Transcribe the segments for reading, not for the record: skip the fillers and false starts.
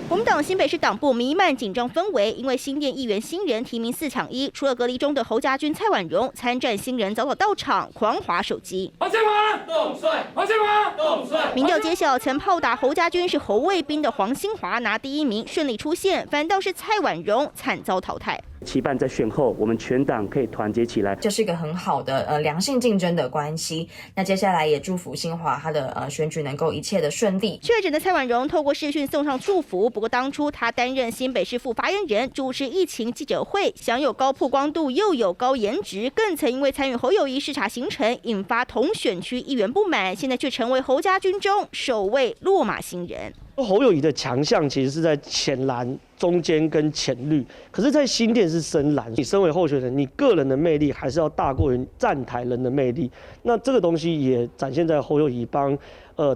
国民党新北市党部弥漫紧张氛围，因为新店议员新人提名4抢1，除了隔离中的侯家军、蔡婉蓉，参战新人早早到场，狂滑手机。黄建华动帅，黄建华动帅。民调揭晓，曾炮打侯家军是侯卫兵的黄兴华拿第1名，顺利出现，反倒是蔡婉蓉惨遭淘汰。期盼在选后，我们全党可以团结起来，这是一个很好的良性竞争的关系。那接下来也祝福兴华他的选举能够一切的顺利。确诊的蔡婉蓉透过视讯送上祝福，不过当初她担任新北市副发言人，主持疫情记者会，享有高曝光度又有高颜值，更曾因为参与侯友宜视察行程，引发同选区议员不满，现在却成为侯家军中首位落马新人。侯友宜的强项其实是在浅蓝、中间跟浅绿，可是，在新店是深蓝。你身为候选人，你个人的魅力还是要大过于站台人的魅力。那这个东西也展现在侯友宜帮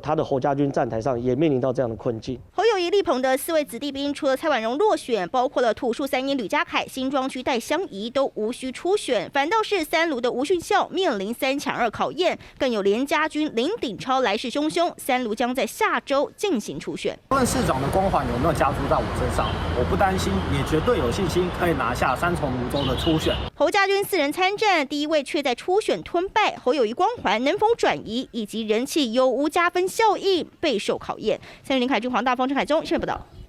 他的侯家军站台上，也面临到这样的困境。侯友宜力捧的4位子弟兵，除了蔡婉蓉落选，包括了土树3英吕家凯、新庄区戴相仪都无需初选，反倒是3卢的吴训孝面临3抢2考验，更有连家军林鼎超来势汹汹，3卢将在下周进行初选。无论市长的光环有没有加注在我身上，我不担心，也绝对有信心可以拿下3重泸州的初选。侯家军4人参战，第1位却在初选吞败，侯友宜光环能否转移，以及人气有无加分效应备受考验。3立林凯君、黄大峰、陈凯中，新闻报道。